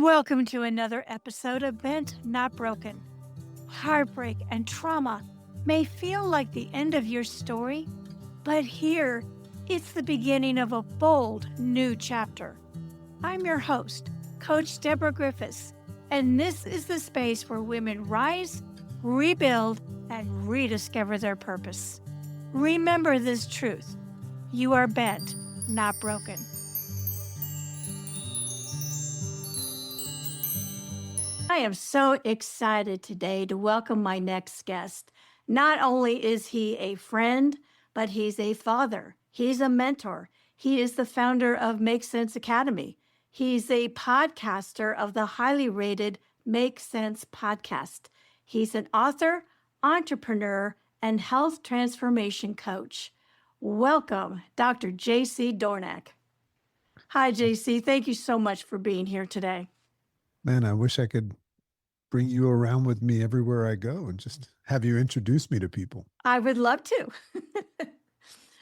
Welcome to another episode of Bent Not Broken. Heartbreak and trauma may feel like the end of your story, but here it's the beginning of a bold new chapter. I'm your host, Coach Deborah Griffiths, and this is the space where women rise, rebuild, and rediscover their purpose. Remember this truth: you are bent, not broken. I am so excited today to welcome my next guest. Not only is he a friend, but he's a father. He's a mentor. He is the founder of Make Sense Academy. He's a podcaster of the highly rated Make Sense podcast. He's an author, entrepreneur, and health transformation coach. Welcome, Dr. J.C. Doornick. Hi, J.C. Thank you so much for being here today. Man, I wish I could bring you around with me everywhere I go and just have you introduce me to people. I would love to.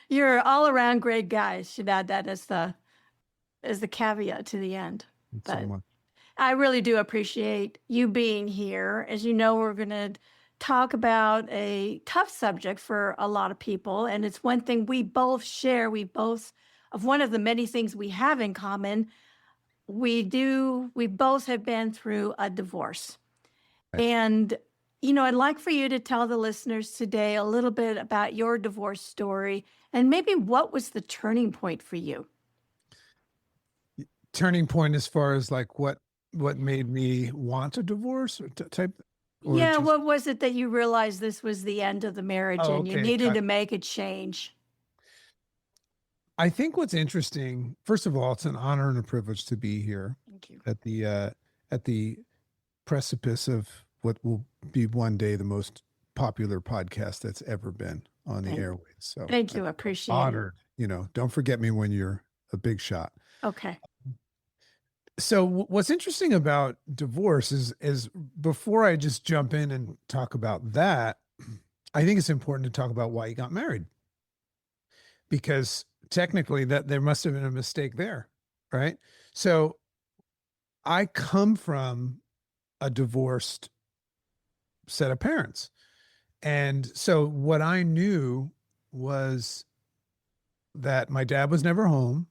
You're all around great guy. Should add that as the caveat to the end. But I really do appreciate you being here. As you know, we're going to talk about a tough subject for a lot of people, and it's one thing we both share. One of the many things we have in common. We both have been through a divorce. Right. And, I'd like for you to tell the listeners today a little bit about your divorce story and maybe what was the turning point for you? Turning point as far as like what made me want a divorce or type? Or yeah, what was it that you realized this was the end of the marriage and you needed to make a change? I think what's interesting, first of all, it's an honor and a privilege to be here. Thank you. At the precipice of what will be one day the most popular podcast that's ever been on the airwaves. So thank you. I appreciate honored. Don't forget me when you're a big shot. Okay. So what's interesting about divorce is before I just jump in and talk about that, I think it's important to talk about why you got married. Because technically that there must have been a mistake there, right? So I come from a divorced set of parents. And so what I knew was that my dad was never home,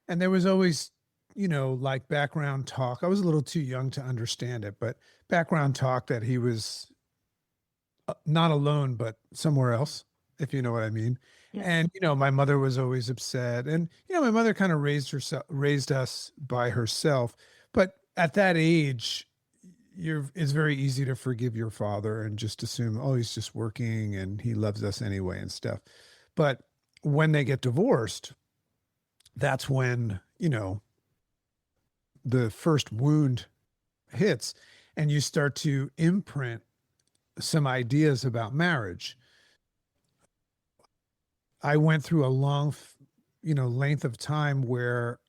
and there was always, like background talk. I was a little too young to understand it, but background talk that he was not alone, but somewhere else, if you know what I mean. Yes. And, my mother was always upset, and, my mother kind of raised us by herself. But at that age, it's very easy to forgive your father and just assume, oh, he's just working and he loves us anyway and stuff. But when they get divorced, that's when, the first wound hits and you start to imprint some ideas about marriage. I went through a long, length of time where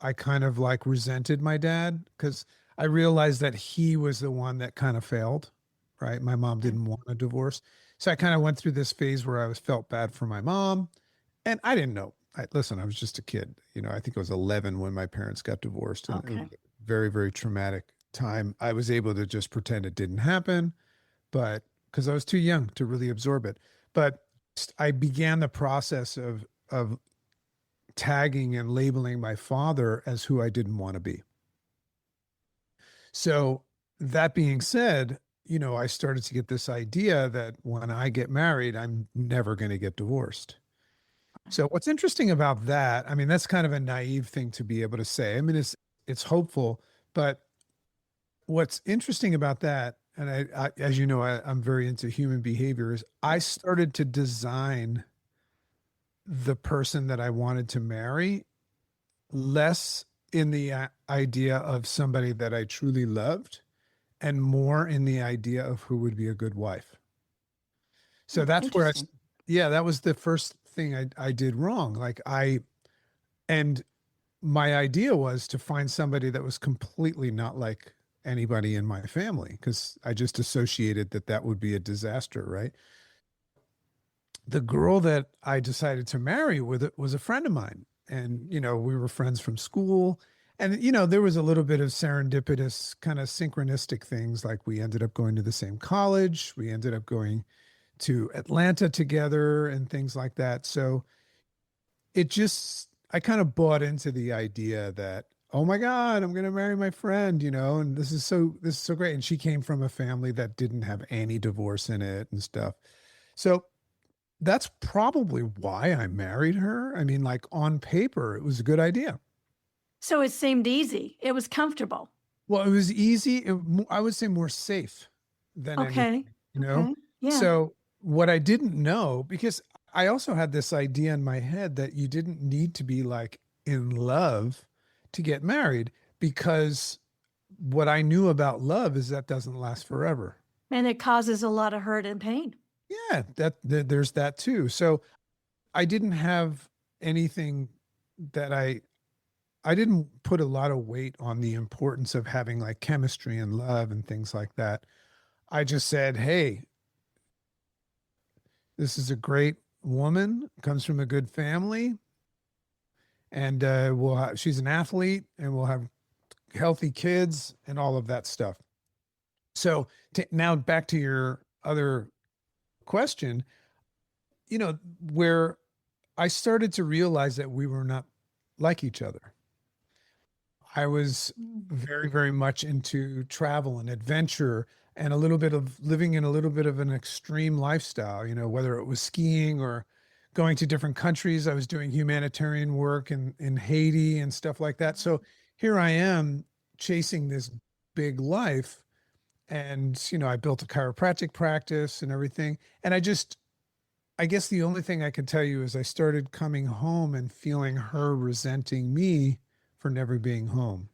I kind of like resented my dad because I realized that he was the one that kind of failed, right? My mom didn't want a divorce. So I kind of went through this phase where I felt bad for my mom, and I didn't know. I was just a kid. I think I was 11 when my parents got divorced. And it was a very, very traumatic time. I was able to just pretend it didn't happen, but because I was too young to really absorb it. But I began the process of tagging and labeling my father as who I didn't want to be. So that being said, I started to get this idea that when I get married, I'm never going to get divorced. So what's interesting about that, that's kind of a naive thing to be able to say. It's hopeful, but what's interesting about that, and I as you know, I'm very into human behavior, is I started to design the person that I wanted to marry less in the idea of somebody that I truly loved and more in the idea of who would be a good wife. So that's where that was the first thing I did wrong. And my idea was to find somebody that was completely not like anybody in my family, because I just associated that would be a disaster, right? The girl that I decided to marry was a friend of mine. And, we were friends from school. And, you know, there was a little bit of serendipitous kind of synchronistic things. Like we ended up going to the same college. We ended up going to Atlanta together and things like that. So it just, I kind of bought into the idea that, oh my God, I'm going to marry my friend, you know, and this is so great. And she came from a family that didn't have any divorce in it and stuff. So that's probably why I married her. I mean, like on paper, it was a good idea. So it seemed easy. It was comfortable. Well, it was easy. I would say more safe than Okay. anything, you know? Okay. Yeah. So what I didn't know, because I also had this idea in my head that you didn't need to be like in love to get married, because what I knew about love is that doesn't last forever. And it causes a lot of hurt and pain. Yeah, there's that too. So I didn't have anything that I didn't put a lot of weight on the importance of having like chemistry and love and things like that. I just said, hey, this is a great woman, comes from a good family, and she's an athlete, and we'll have healthy kids and all of that stuff. So now back to your other question, you know, where I started to realize that we were not like each other. I was very, very much into travel and adventure and a little bit of living in a little bit of an extreme lifestyle, you know, whether it was skiing or going to different countries. I was doing humanitarian work in Haiti and stuff like that. So here I am chasing this big life. And, you know, I built a chiropractic practice and everything. And I guess the only thing I can tell you is I started coming home and feeling her resenting me for never being home,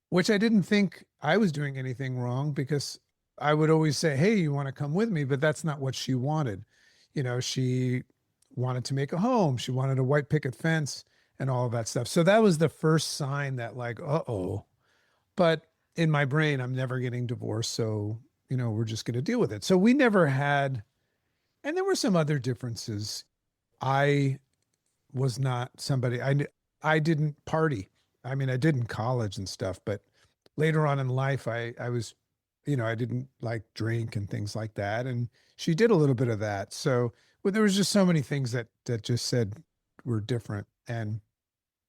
which I didn't think I was doing anything wrong, because I would always say, hey, you want to come with me? But that's not what she wanted. You know, she wanted to make a home. She wanted a white picket fence and all of that stuff. So that was the first sign that like, uh-oh. But in my brain, I'm never getting divorced. So, you know, we're just going to deal with it. So we never had, and there were some other differences. I was not somebody, I didn't party. I mean, I did in college and stuff, but later on in life, I was, you know, I didn't like drink and things like that. And she did a little bit of that. So, well, there was just so many things that just said were different. And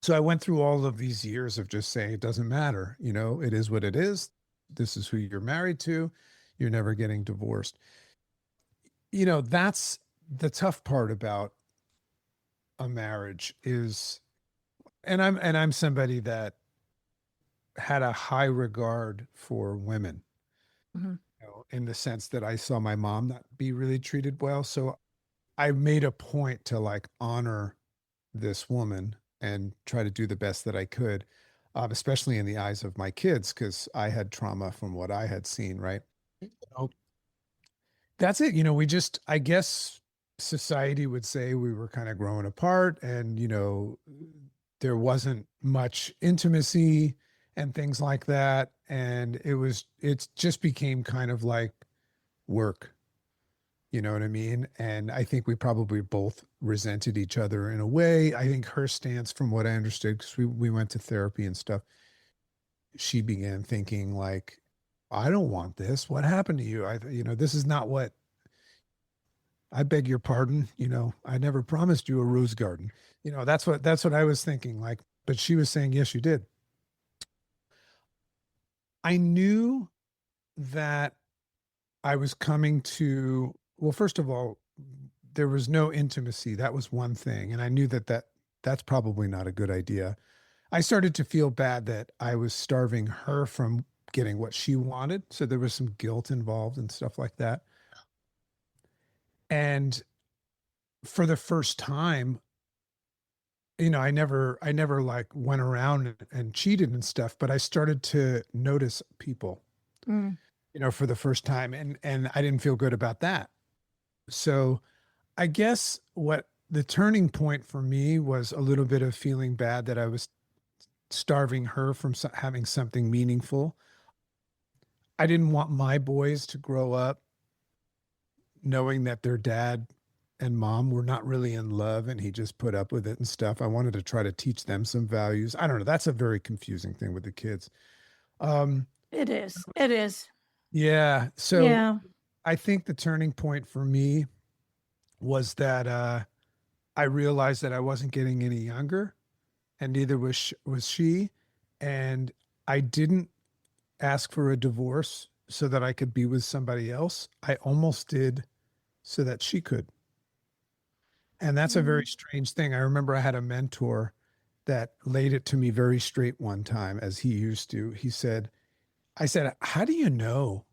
so I went through all of these years of just saying, it doesn't matter, you know, it is what it is. This is who you're married to. You're never getting divorced. You know, that's the tough part about a marriage is, and I'm somebody that had a high regard for women, Mhm. you know, in the sense that I saw my mom not be really treated well. So I made a point to like honor this woman and try to do the best that I could, especially in the eyes of my kids, because I had trauma from what I had seen, right? So that's it. You know, we just, I guess society would say we were kind of growing apart, and, you know, there wasn't much intimacy and things like that. And it just became kind of like work, you know what I mean? And I think we probably both resented each other in a way. I think her stance, from what I understood, because we went to therapy and stuff, she began thinking like, I don't want this. What happened to you? You know, this is not what, I beg your pardon. You know, I never promised you a rose garden. You know, that's what I was thinking. Like, but she was saying, yes, you did. I knew that I was coming to, well, first of all, there was no intimacy. That was one thing. And I knew that's probably not a good idea. I started to feel bad that I was starving her from getting what she wanted. So there was some guilt involved and stuff like that. And for the first time, you know, I never like went around and cheated and stuff, but I started to notice people, Mm. you know, for the first time, and I didn't feel good about that. So I guess what the turning point for me was a little bit of feeling bad that I was starving her from having something meaningful. I didn't want my boys to grow up knowing that their dad and mom were not really in love and he just put up with it and stuff. I wanted to try to teach them some values. I don't know. That's a very confusing thing with the kids. Um, It is. It is. yeah. So Yeah. I think the turning point for me was that I realized that I wasn't getting any younger, and neither was she. And I didn't ask for a divorce so that I could be with somebody else. I almost did so that she could. And that's a very Mm. strange thing. I remember I had a mentor that laid it to me very straight one time, as he used to. He said, I said, how do you know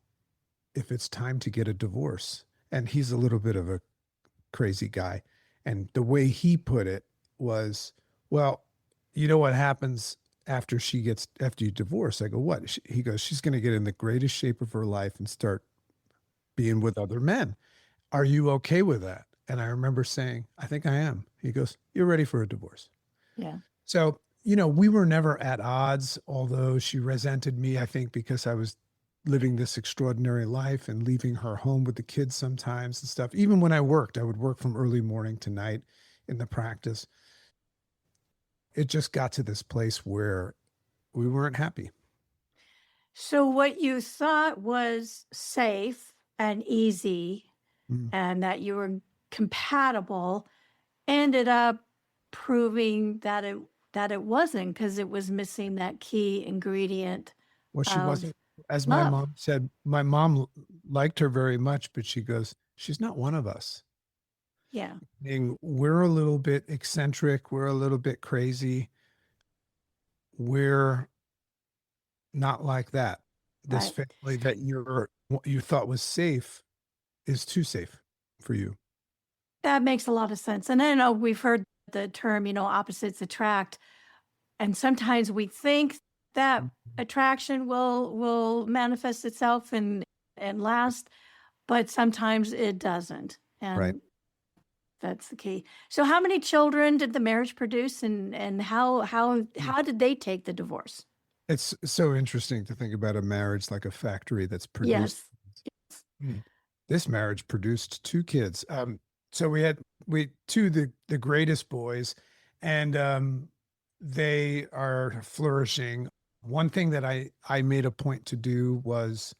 if it's time to get a divorce? And he's a little bit of a crazy guy. And the way he put it was, well, you know what happens after you divorce? I go, what? He goes, she's going to get in the greatest shape of her life and start being with other men. Are you okay with that? And I remember saying, I think I am. He goes, you're ready for a divorce. Yeah. So, we were never at odds, although she resented me, I think, because I was living this extraordinary life and leaving her home with the kids sometimes and stuff. Even when I worked, I would work from early morning to night in the practice. It just got to this place where we weren't happy. So what you thought was safe and easy Mm. and that you were compatible ended up proving that it wasn't, because it was missing that key ingredient Well, she of wasn't, as my love. mom said, my mom liked her very much, but she goes, she's not one of us. Yeah. Meaning we're a little bit eccentric, we're a little bit crazy, we're not like that. This Right. family that what you thought was safe is too safe for you. That makes a lot of sense. And I know we've heard the term, opposites attract. And sometimes we think that attraction will manifest itself and last, but sometimes it doesn't. Right. And that's the key. So how many children did the marriage produce, and how did they take the divorce? It's so interesting to think about a marriage like a factory that's produced. Yes. Mm. This marriage produced two kids. So we two the greatest boys, and they are flourishing. One thing that I made a point to do was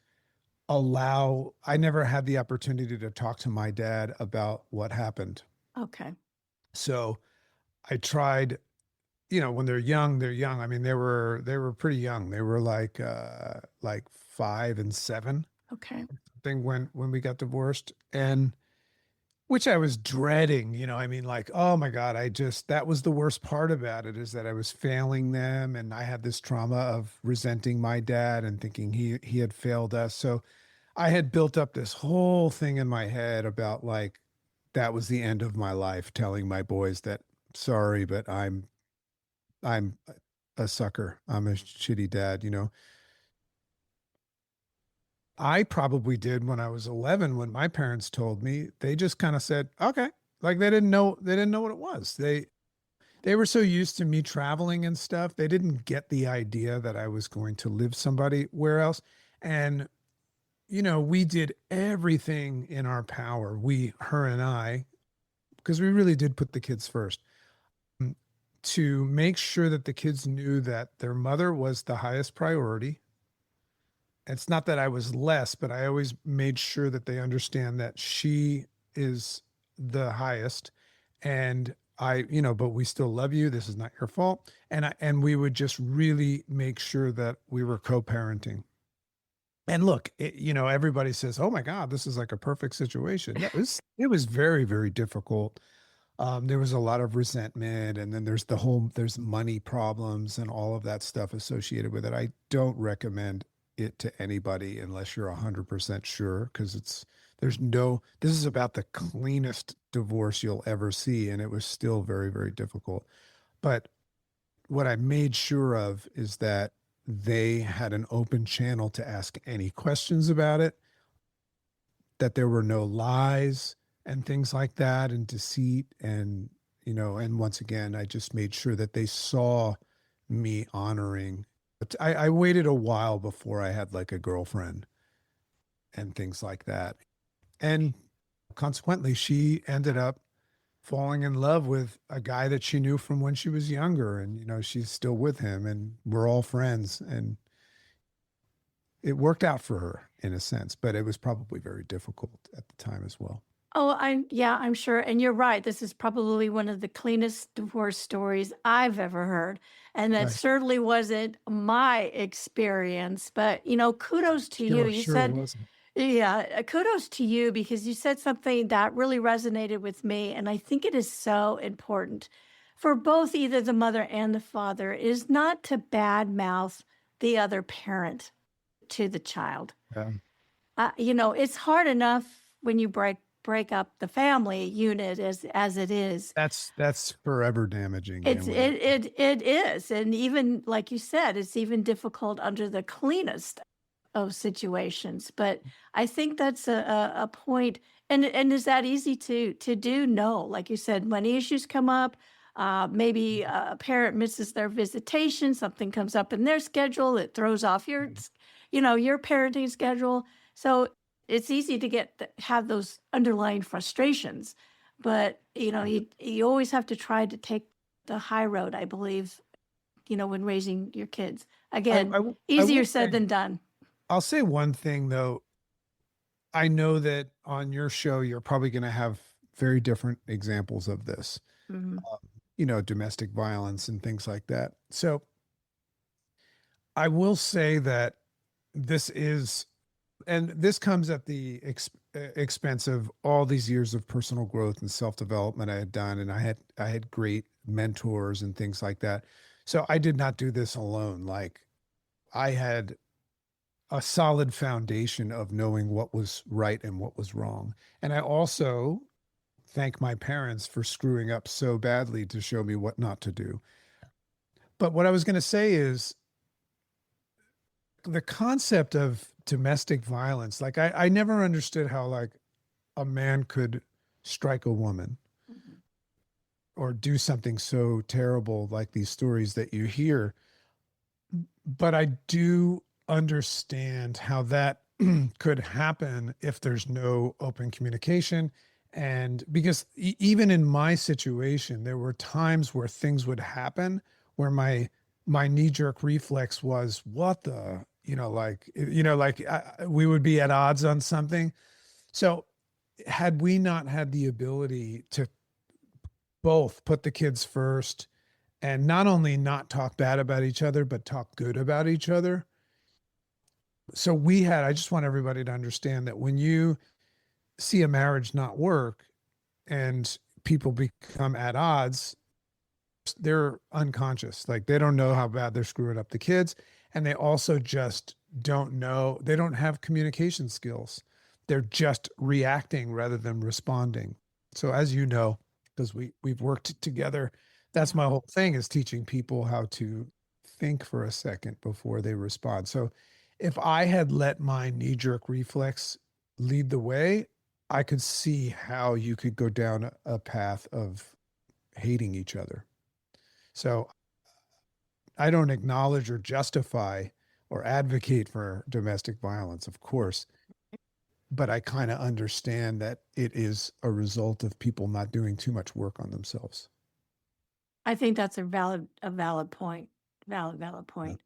I never had the opportunity to talk to my dad about what happened. Okay. So I tried, when they're young, they're young. I mean, they were pretty young. They were like 5 and 7, Okay. I think, when we got divorced, and which I was dreading, I mean, like, oh my God, that was the worst part about it, is that I was failing them, and I had this trauma of resenting my dad and thinking he had failed us. So I had built up this whole thing in my head about, like, that was the end of my life, telling my boys that, sorry, but I'm a sucker. I'm a shitty dad. I probably did when I was 11. When my parents told me, they just kind of said, okay. Like, they didn't know what it was. They were so used to me traveling and stuff. They didn't get the idea that I was going to live somebody where else. And, we did everything in our power, her and I, because we really did put the kids first, to make sure that the kids knew that their mother was the highest priority. It's not that I was less, but I always made sure that they understand that she is the highest. And but we still love you. This is not your fault. And we would just really make sure that we were co-parenting. And look, everybody says, "Oh my God, this is like a perfect situation." Yeah, it was very, very difficult. There was a lot of resentment, and then there's money problems and all of that stuff associated with it. I don't recommend it to anybody unless you're 100% sure, because this is about the cleanest divorce you'll ever see, and it was still very, very difficult. But what I made sure of is that they had an open channel to ask any questions about it, that there were no lies and things like that, and deceit, and once again, I just made sure that they saw me honoring. But I waited a while before I had like a girlfriend and things like that. And consequently, she ended up falling in love with a guy that she knew from when she was younger. And, she's still with him and we're all friends. And it worked out for her in a sense, but it was probably very difficult at the time as well. Oh, I'm sure. And you're right. This is probably one of the cleanest divorce stories I've ever heard. And that Right. certainly wasn't my experience. But, kudos to you. You Sure said, wasn't. yeah, kudos to you because you said something that really resonated with me. And I think it is so important for both either the mother and the father is not to badmouth the other parent to the child. Yeah. It's hard enough when you break up the family unit as it is. That's forever damaging. It is, and even like you said, it's even difficult under the cleanest of situations. But I think that's a point, and is that easy to do? No, like you said, money issues come up. Maybe a parent misses their visitation, something comes up in their schedule, it throws off your parenting schedule. So it's easy to have those underlying frustrations, but you always have to try to take the high road, I believe, when raising your kids. Again, easier said than done. I'll say one thing though. I know that on your show, you're probably going to have very different examples of this, domestic violence and things like that. So I will say that this comes at the expense of all these years of personal growth and self-development I had done. And I had great mentors and things like that. So I did not do this alone. Like I had a solid foundation of knowing what was right and what was wrong. And I also thank my parents for screwing up so badly to show me what not to do. But what I was going to say is the concept of domestic violence, like I never understood how like a man could strike a woman or do something so terrible like these stories that you hear. But I do understand how that could happen if there's no open communication. And because even in my situation, there were times where things would happen where my knee-jerk reflex was, what the, we would be at odds on something. So had we not had the ability to both put the kids first and not only not talk bad about each other, but talk good about each other. So I just want everybody to understand that when you see a marriage not work and people become at odds, they're unconscious. Like they don't know how bad they're screwing up the kids. And they also just don't know, they don't have communication skills. They're just reacting rather than responding. So as you know, because we've worked together, that's my whole thing is teaching people how to think for a second before they respond. So if I had let my knee-jerk reflex lead the way, I could see how you could go down a path of hating each other. So I don't acknowledge or justify or advocate for domestic violence, of course, but I kind of understand that it is a result of people not doing too much work on themselves. I think that's a valid point. Valid point.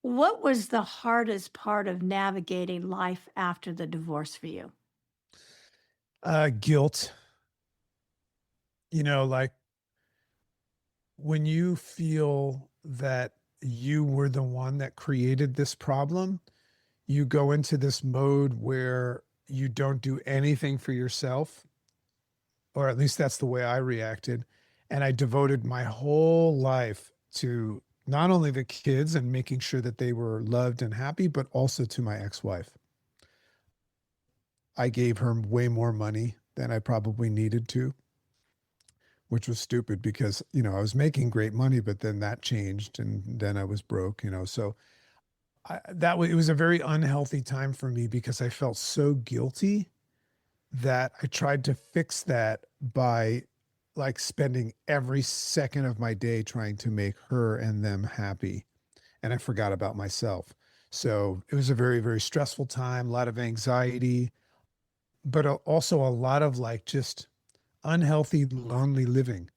What was the hardest part of navigating life after the divorce for you? Guilt. Like when you feel that you were the one that created this problem, you go into this mode where you don't do anything for yourself, or at least that's the way I reacted. And I devoted my whole life to not only the kids and making sure that they were loved and happy, but also to my ex-wife. I gave her way more money than I probably needed to, which was stupid because, I was making great money, but then that changed and then I was broke, so it was a very unhealthy time for me because I felt so guilty that I tried to fix that by like spending every second of my day trying to make her and them happy. And I forgot about myself. So it was a very, very stressful time, a lot of anxiety. but also a lot of like just unhealthy, lonely living.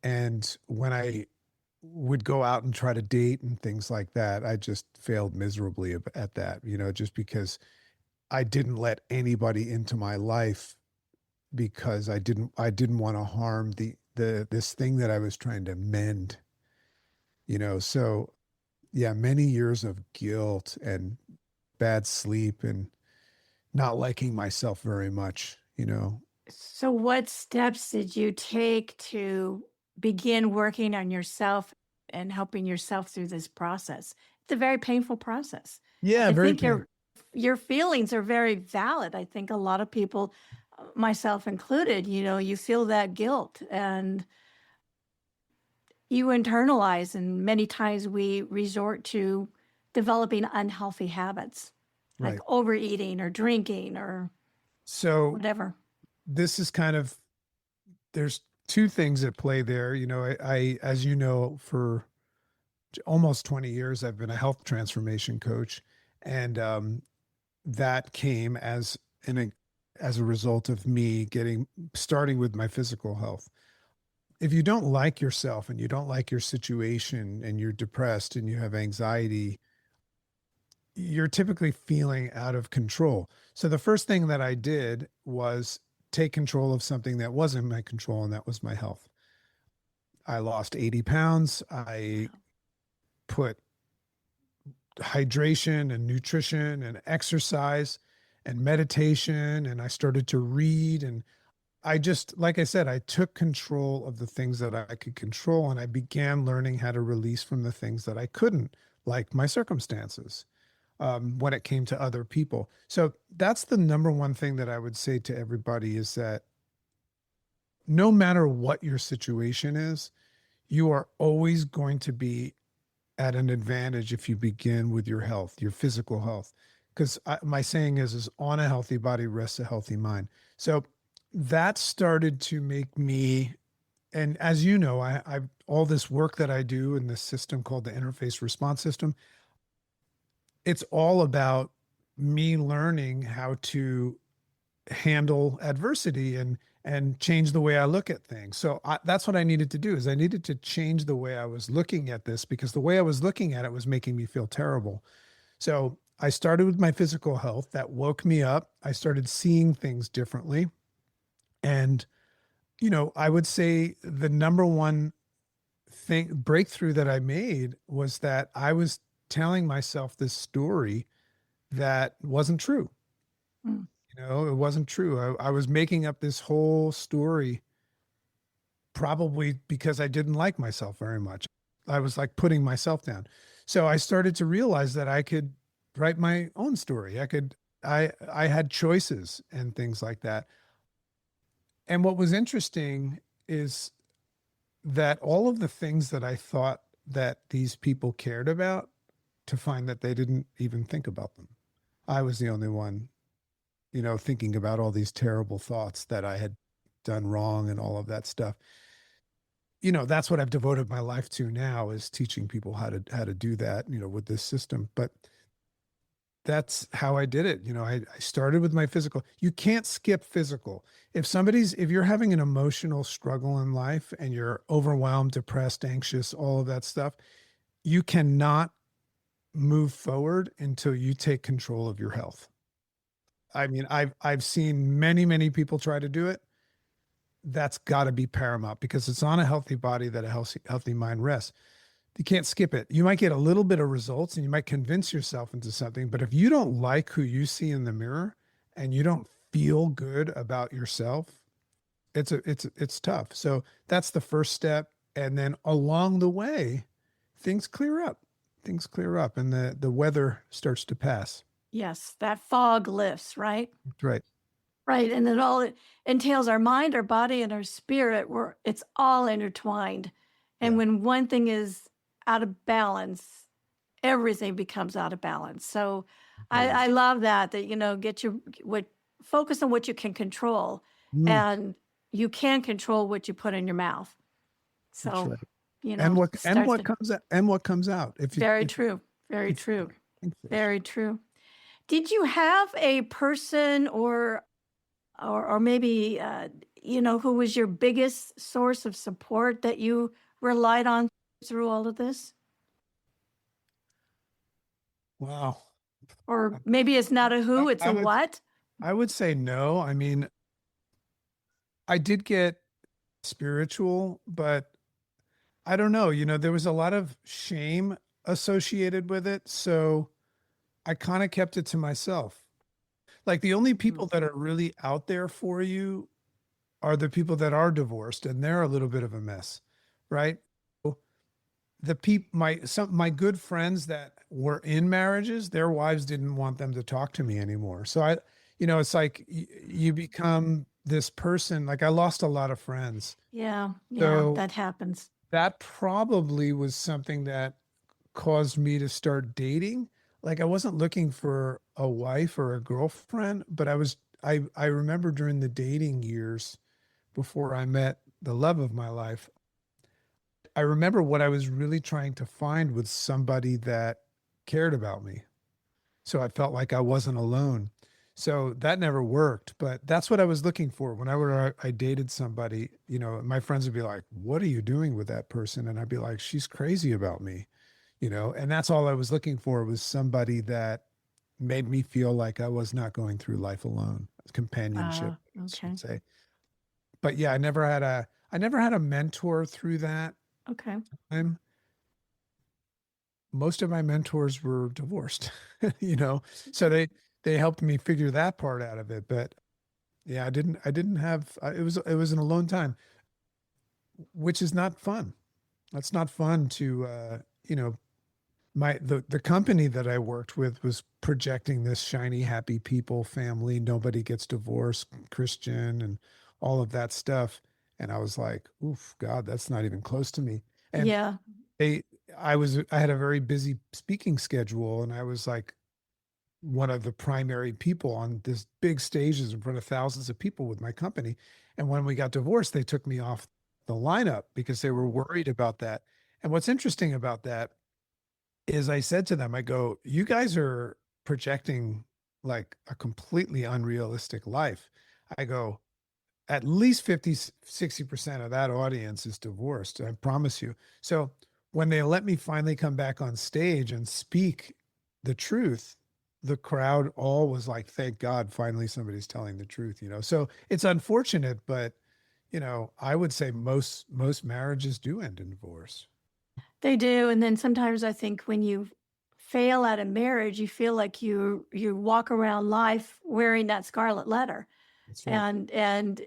And when I would go out and try to date and things like that, I just failed miserably at that, just because I didn't let anybody into my life because I didn't want to harm this thing that I was trying to mend, so yeah, many years of guilt and bad sleep and not liking myself very much. So, what steps did you take to begin working on yourself and helping yourself through this process? It's a very painful process. Yeah, I very think painful. your feelings are very valid. I think a lot of people, myself included, you feel that guilt and you internalize, and many times we resort to developing unhealthy habits like Right. overeating or drinking or So whatever. this is kind of there's two things at play there. As you know, for almost 20 years, I've been a health transformation coach, and that came as a result of me starting with my physical health. If you don't like yourself and you don't like your situation and you're depressed and you have anxiety, you're typically feeling out of control. So the first thing that I did was take control of something that wasn't my control, and that was my health. I lost 80 pounds. I Wow. put hydration and nutrition and exercise and meditation, and I started to read. And I just, like I said, I took control of the things that I could control, and I began learning how to release from the things that I couldn't, like my circumstances, when it came to other people. So that's the number one thing that I would say to everybody, is that no matter what your situation is, you are always going to be at an advantage if you begin with your health, your physical health. Because my saying is on a healthy body rests a healthy mind. So that started to make me, and as you know, I all this work that I do in this system called the interface response system, it's all about me learning how to handle adversity and change the way I look at things. So that's what I needed to do, is I needed to change the way I was looking at this, because the way I was looking at it was making me feel terrible. So I started with my physical health. That woke me up. I started seeing things differently. And, I would say the number one breakthrough that I made was that I was telling myself this story that wasn't true. Mm. It wasn't true. I was making up this whole story, probably because I didn't like myself very much. I was like putting myself down. So I started to realize that I could write my own story. I had choices and things like that. And what was interesting is that all of the things that I thought that these people cared about, to find that they didn't even think about them. I was the only one, thinking about all these terrible thoughts that I had done wrong and all of that stuff. That's what I've devoted my life to now, is teaching people how to do that, with this system. But that's how I did it. I started with my physical. You can't skip physical. If you're having an emotional struggle in life and you're overwhelmed, depressed, anxious, all of that stuff, you cannot move forward until you take control of your health. I mean, I've seen many, many people try to do it. That's got to be paramount, because it's on a healthy body that a healthy mind rests. You can't skip it. You might get a little bit of results and you might convince yourself into something, but if you don't like who you see in the mirror and you don't feel good about yourself, it's tough. So that's the first step. And then along the way, things clear up. Things clear up and the weather starts to pass. Yes, that fog lifts, right? That's right. Right, and it entails our mind, our body, and our spirit. It's all intertwined, and Yeah. when one thing is out of balance, everything becomes out of balance. So, Totally. I love that get your what focus on what you can control, Mm, and you can control what you put in your mouth. that's So, right. And start what to comes out, and what comes out. If you very if true, very if you true, think this. very true. Did you have a person or maybe who was your biggest source of support that you relied on through all of this? Wow. Or maybe it's not a who, it's I a would what? I would say no. I mean, I did get spiritual, but I don't know, there was a lot of shame associated with it, so I kind of kept it to myself. Like the only people that are really out there for you are the people that are divorced, and they're a little bit of a mess, right? The people, my good friends that were in marriages, their wives didn't want them to talk to me anymore. So it's like you become this person. Like I lost a lot of friends. Yeah, So that happens. that probably was something that caused me to start dating. Like I wasn't looking for a wife or a girlfriend, but I remember during the dating years before I met the love of my life, I remember what I was really trying to find was somebody that cared about me. So I felt like I wasn't alone. So that never worked, but that's what I was looking for. Whenever I dated somebody, my friends would be like, "What are you doing with that person?" And I'd be like, "She's crazy about me." And that's all I was looking for was somebody that made me feel like I was not going through life alone. Companionship, I Okay. should say. But yeah, I never had a mentor through that Okay. time. Most of my mentors were divorced, so they helped me figure that part out of it. But yeah, I didn't have, it was an alone time, which is not fun. That's not fun to, the company that I worked with was projecting this shiny, happy people, family, nobody gets divorced, Christian, and all of that stuff. And I was like, oof, God, that's not even close to me. And Yeah. they, I had a very busy speaking schedule, and I was like one of the primary people on this big stages in front of thousands of people with my company. And when we got divorced, they took me off the lineup because they were worried about that. And what's interesting about that is I said to them, I go, you guys are projecting like a completely unrealistic life. I go, at least 50, 60% of that audience is divorced. I promise you. So when they let me finally come back on stage and speak the truth, the crowd all was like, thank God, finally somebody's telling the truth. So it's unfortunate, but I would say most marriages do end in divorce. They do, and then sometimes I think when you fail at a marriage, you feel like you walk around life wearing that scarlet letter, That's right. and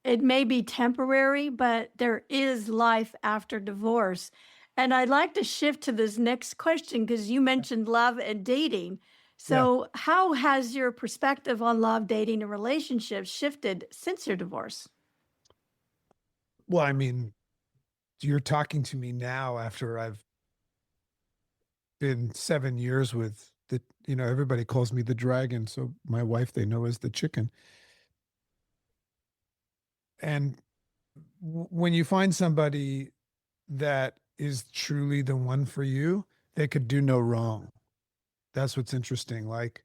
it may be temporary, but there is life after divorce. And I'd like to shift to this next question because you mentioned love and dating. Yeah. So, how has your perspective on love, dating, and relationships shifted since your divorce? Well, I mean, you're talking to me now after I've been 7 years with everybody calls me the dragon. So my wife, they know as the chicken. And when you find somebody that is truly the one for you, they could do no wrong. That's what's interesting. Like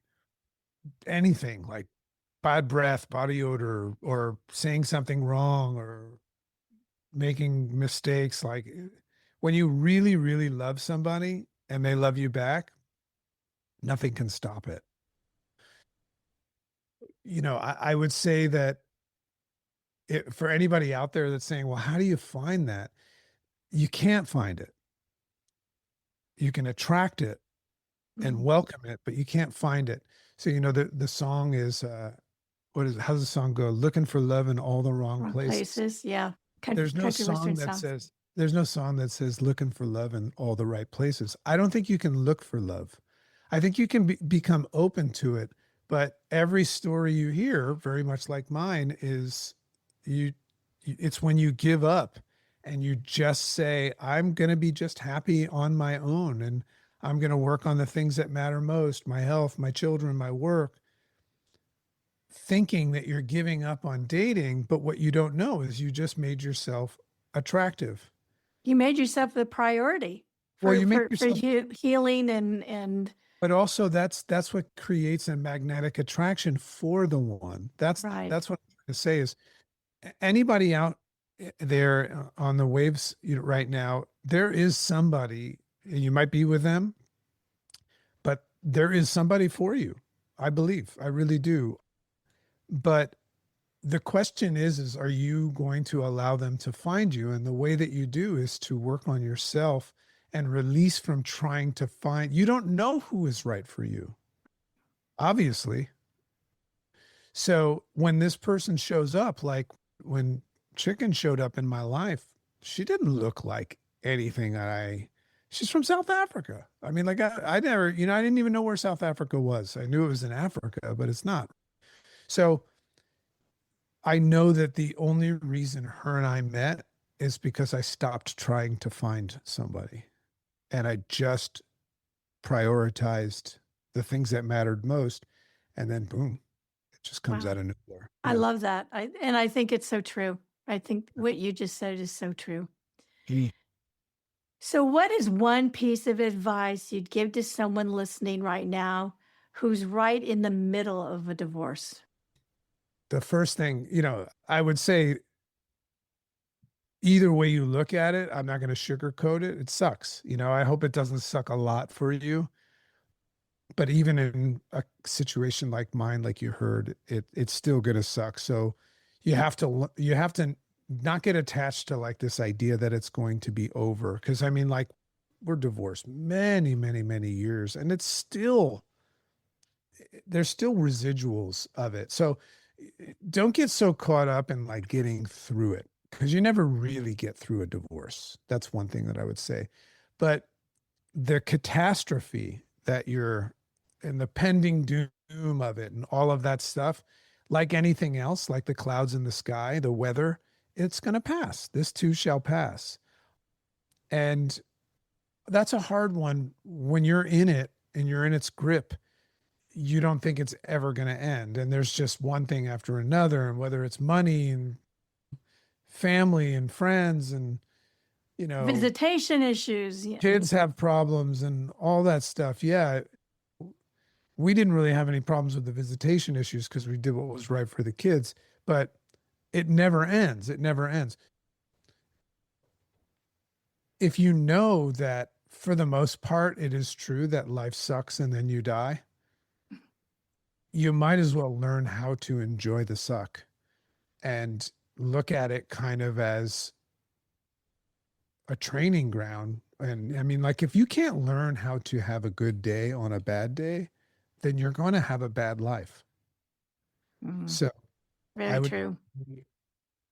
anything, like bad breath, body odor, or saying something wrong, or making mistakes. Like when you really, really love somebody and they love you back, nothing can stop it. I would say that for anybody out there that's saying, well, how do you find that? You can't find it. You can attract it and welcome it, but you can't find it. So, the song is, how's the song go? Looking for love in all the wrong Wrong places. places, yeah. There's no Country song western that songs. says, there's no song that says looking for love in all the right places. I don't think you can look for love. I think you can become open to it, but every story you hear, very much like mine, is you, it's when you give up and you just say, I'm going to be just happy on my own, and I'm going to work on the things that matter most, my health, my children, my work, thinking that you're giving up on dating, but what you don't know is you just made yourself attractive. You made yourself the priority Well, for you make for yourself, healing and But also that's what creates a magnetic attraction for the one. Right. That's what I'm trying to say is anybody out there on the waves, right now, there is somebody, and you might be with them, but there is somebody for you. I believe, I really do. But the question is are you going to allow them to find you? And the way that you do is to work on yourself and release from trying to find, you don't know who is right for you, obviously. So when this person shows up, like when Chicken showed up in my life, she didn't look like anything she's from South Africa. I mean, like I never, I didn't even know where South Africa was. I knew it was in Africa, but it's not. So I know that the only reason her and I met is because I stopped trying to find somebody and I just prioritized the things that mattered most. And then boom, it just comes Wow. out of nowhere. I Yeah. love that. I think it's so true. I think what you just said is so true. Mm. So what is one piece of advice you'd give to someone listening right now who's right in the middle of a divorce? The first thing, I would say either way you look at it, I'm not going to sugarcoat it. It sucks. I hope it doesn't suck a lot for you. But even in a situation like mine, like you heard, it's still going to suck. So you have to not get attached to like this idea that it's going to be over. Cause I mean, like we're divorced many, many, many years and there's still residuals of it. So don't get so caught up in like getting through it because you never really get through a divorce. That's one thing that I would say. But the catastrophe that you're in, the pending doom of it and all of that stuff, like anything else, like the clouds in the sky, the weather, it's going to pass. This too shall pass. And that's a hard one when you're in it and you're in its grip. You don't think it's ever going to end. And there's just one thing after another. And whether it's money and family and friends and, you know, Visitation issues. Yeah. kids have problems and all that stuff. Yeah. We didn't really have any problems with the visitation issues because we did what was right for the kids, but it never ends. It never ends. If you know that for the most part, it is true that life sucks and then you die, you might as well learn how to enjoy the suck and look at it kind of as a training ground. And I mean, like, if you can't learn how to have a good day on a bad day, then you're going to have a bad life. So I Very would, true.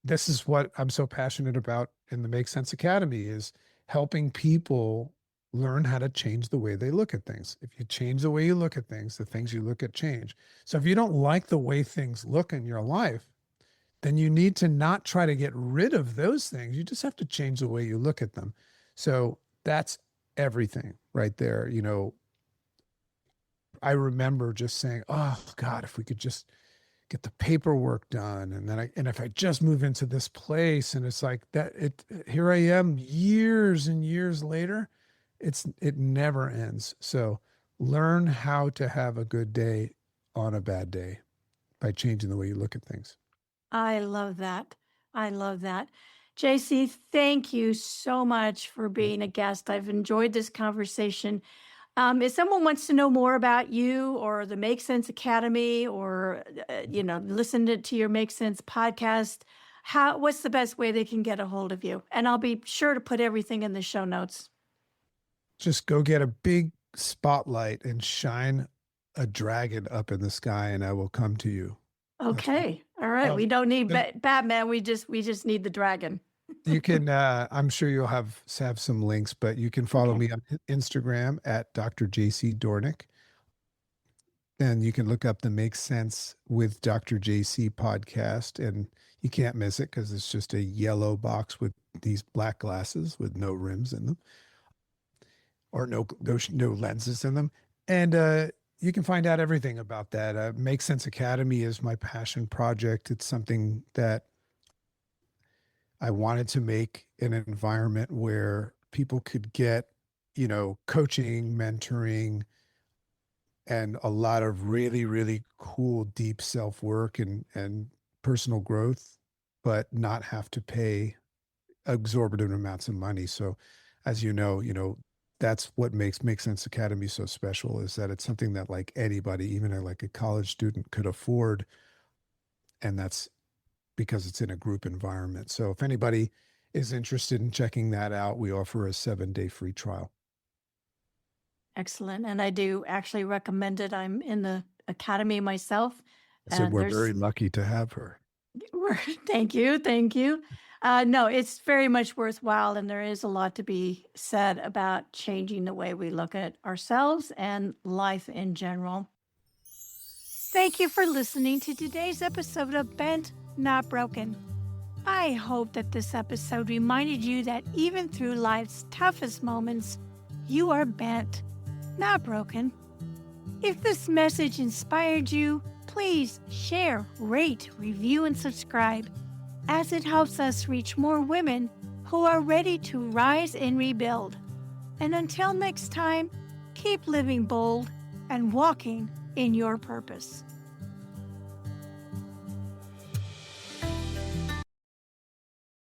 this is what I'm so passionate about in the Make Sense Academy is helping people learn how to change the way they look at things. If you change the way you look at things, the things you look at change. So if you don't like the way things look in your life, then you need to not try to get rid of those things. You just have to change the way you look at them. So that's everything right there. I remember just saying, oh God, if we could just get the paperwork done. And if I just move into this place and it's like that, here I am years and years later, it never ends. So learn how to have a good day on a bad day by changing the way you look at things. I love that. I love that. JC, thank you so much for being a guest. I've enjoyed this conversation. If someone wants to know more about you or the Make Sense Academy or, listen to your Make Sense podcast, what's the best way they can get a hold of you? And I'll be sure to put everything in the show notes. Just go get a big spotlight and shine a dragon up in the sky and I will come to you. Okay. All right. Um, We don't need Batman. We just need the dragon. You can, I'm sure you'll have some links, but you can follow Okay. me on Instagram at Dr. JC Doornick. And you can look up the Make Sense with Dr. JC podcast, and you can't miss it because it's just a yellow box with these black glasses with no rims in them or no lenses in them. And you can find out everything about that. Make Sense Academy is my passion project. It's something that I wanted to make an environment where people could get, coaching, mentoring, and a lot of really, really cool, deep self-work and personal growth, but not have to pay exorbitant amounts of money. So as you know, that's what makes Make Sense Academy so special, is that it's something that like anybody, even like a college student, could afford. And that's because it's in a group environment. So if anybody is interested in checking that out, we offer a 7-day free trial. Excellent. And I do actually recommend it. I'm in the academy myself. I said, And we're very lucky to have her. Thank you. Thank you. No, it's very much worthwhile. And there is a lot to be said about changing the way we look at ourselves and life in general. Thank you for listening to today's episode of Bent, Not Broken. I hope that this episode reminded you that even through life's toughest moments, you are bent, not broken. If this message inspired you, please share, rate, review, and subscribe, as it helps us reach more women who are ready to rise and rebuild. And until next time, keep living bold and walking in your purpose.